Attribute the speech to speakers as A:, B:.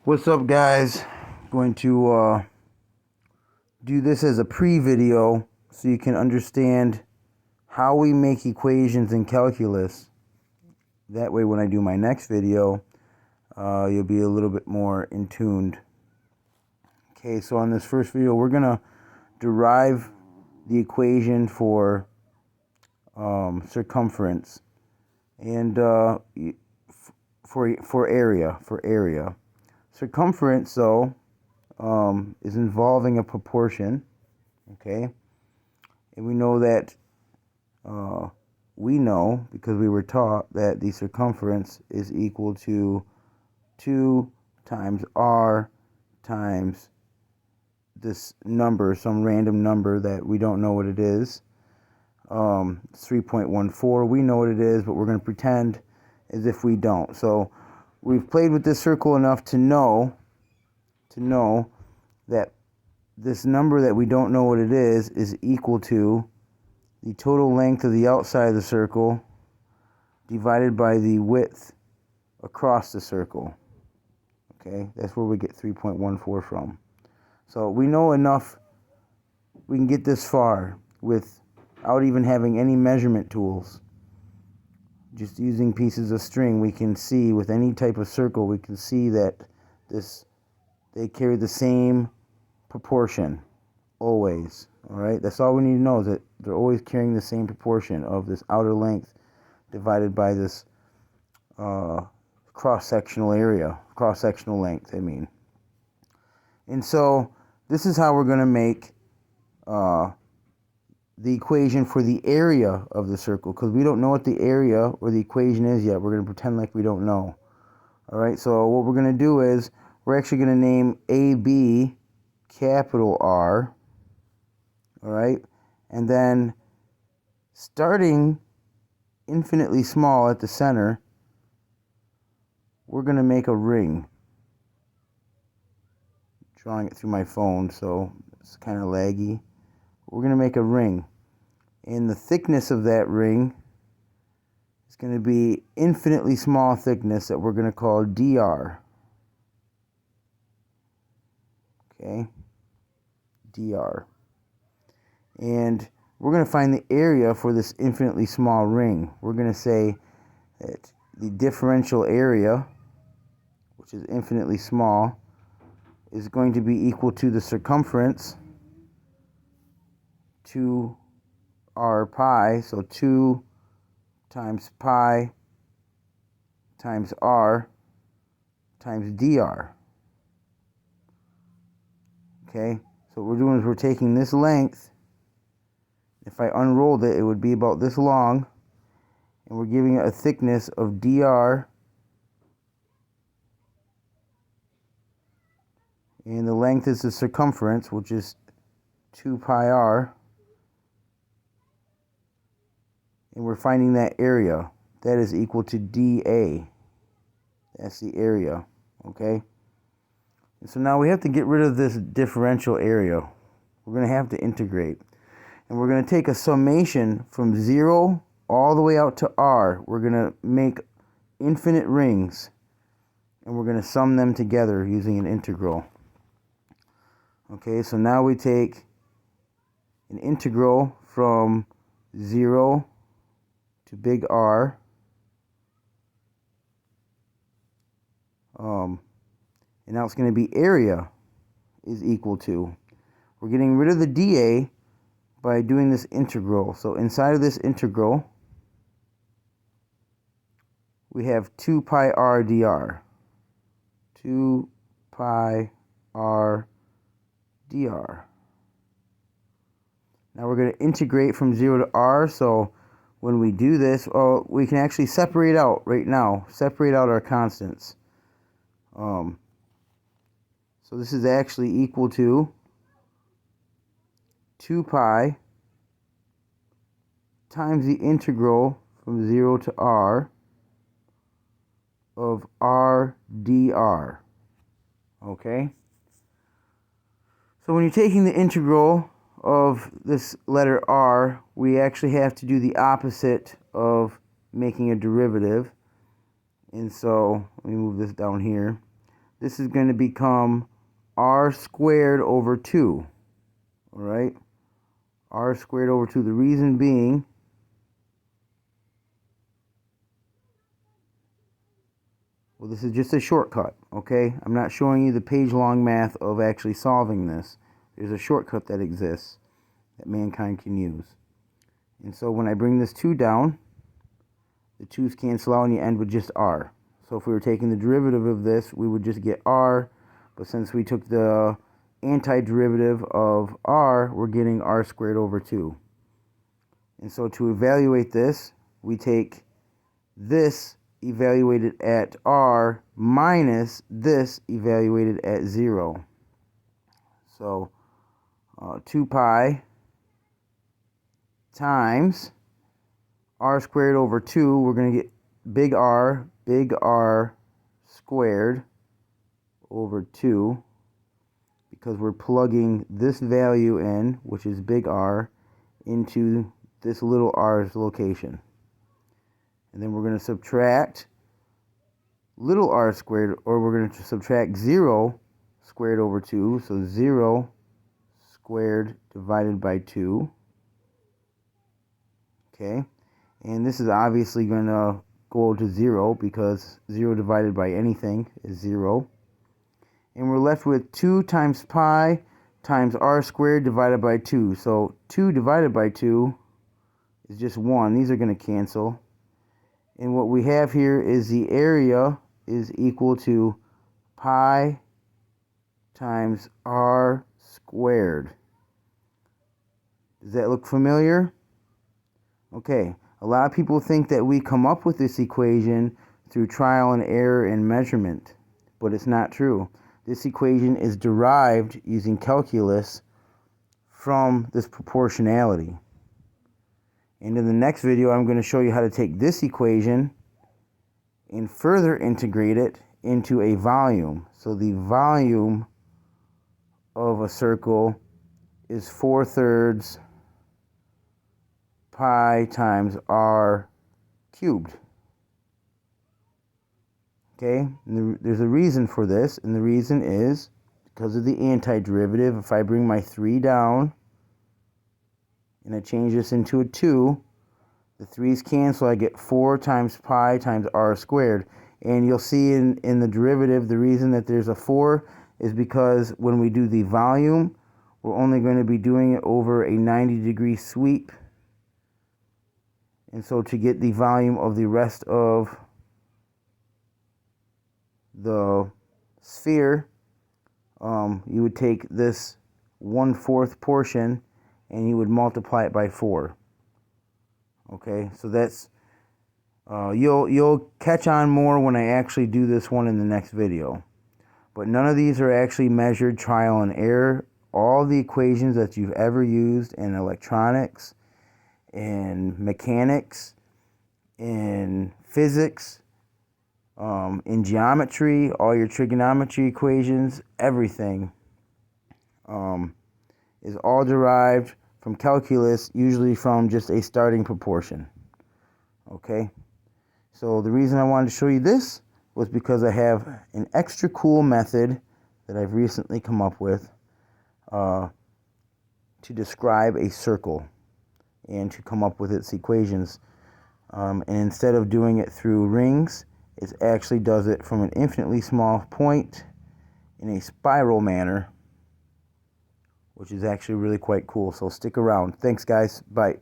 A: What's up, guys? Going to do this as a pre-video so you can understand how we make equations in calculus. That way when I do my next video, you'll be a little bit more in tuned. Okay, so on this first video, we're going to derive the equation for circumference and for area. Circumference, though, is involving a proportion, okay? And we know that, because we were taught that the circumference is equal to 2 times r times this number, some random number that we don't know what it is. 3.14, we know what it is, but we're going to pretend as if we don't. So we've played with this circle enough to know that this number that we don't know what it is equal to the total length of the outside of the circle divided by the width across the circle. Okay, that's where we get 3.14 from. So we know enough, we can get this far without even having any measurement tools. Just using pieces of string, we can see with any type of circle, we can see that they carry the same proportion always. All right, that's all we need to know, is that they're always carrying the same proportion of this outer length divided by this cross-sectional length, I mean. And so this is how we're going to make the equation for the area of the circle, because we don't know what the area or the equation is yet. We're going to pretend like we don't know. All right, so what we're going to do is we're actually going to name AB capital R. All right, and then starting infinitely small at the center, we're going to make a ring. Drawing it through my phone, so it's kind of laggy. We're going to make a ring, and the thickness of that ring is going to be infinitely small thickness that we're going to call dr. Okay, dr. And we're going to find the area for this infinitely small ring. We're going to say that the differential area, which is infinitely small, is going to be equal to the circumference, 2r pi, so 2 times pi times r times dr. Okay, so what we're doing is we're taking this length. If I unrolled it, it would be about this long, and we're giving it a thickness of dr, and the length is the circumference, which is 2 pi r, and we're finding that area. That is equal to dA. That's the area, okay? And so now we have to get rid of this differential area. We're going to have to integrate. And we're going to take a summation from 0 all the way out to r. We're going to make infinite rings, and we're going to sum them together using an integral. Okay, so now we take an integral from 0 to big R. And now it's going to be area is equal to. We're getting rid of the dA by doing this integral. So inside of this integral, we have 2 pi r dr. 2 pi r dr. Now we're going to integrate from 0 to r, so when we do this, we can actually separate out right now, separate out our constants. So this is actually equal to 2 pi times the integral from 0 to r of r dr. Okay? So when you're taking the integral of this letter r, we actually have to do the opposite of making a derivative. And so, let me move this down here. this is going to become r squared over 2. All right? R squared over 2. The reason being, well, this is just a shortcut, okay? I'm not showing you the page-long math of actually solving this. There's a shortcut that exists that mankind can use. And so when I bring this 2 down, the 2's cancel out and you end with just r. So if we were taking the derivative of this, we would just get r. But since we took the antiderivative of r, we're getting r squared over 2. And so to evaluate this, we take this evaluated at r minus this evaluated at 0. So 2 pi times r squared over 2, we're going to get big R squared over 2, because we're plugging this value in, which is big R, into this little r's location. And then we're going to subtract little r squared, or we're going to subtract 0 squared over 2, so 0 squared divided by 2. Okay, and this is obviously going to go to 0, because 0 divided by anything is 0. And we're left with 2 times pi times r squared divided by 2. So 2 divided by 2 is just 1. These are going to cancel. And what we have here is the area is equal to pi times r squared. Does that look familiar? Okay, a lot of people think that we come up with this equation through trial and error and measurement, but it's not true. This equation is derived using calculus from this proportionality. And in the next video, I'm going to show you how to take this equation and further integrate it into a volume. So the volume of a circle is 4/3 pi times r cubed. Okay, and there's a reason for this, and the reason is because of the antiderivative. If I bring my 3 down and I change this into a 2, the 3's cancel. I get 4 times pi times r squared. And you'll see in the derivative, the reason that there's a 4 is because when we do the volume, we're only going to be doing it over a 90-degree sweep. And so to get the volume of the rest of the sphere, you would take this 1/4 portion and you would multiply it by 4. Okay, so that's you'll catch on more when I actually do this one in the next video. But none of these are actually measured trial and error. All the equations that you've ever used in electronics, in mechanics, in physics, in geometry, all your trigonometry equations, everything is all derived from calculus, usually from just a starting proportion. Okay, so the reason I wanted to show you this was because I have an extra cool method that I've recently come up with to describe a circle and to come up with its equations. And instead of doing it through rings, it actually does it from an infinitely small point in a spiral manner, which is actually really quite cool. So stick around. Thanks, guys. Bye.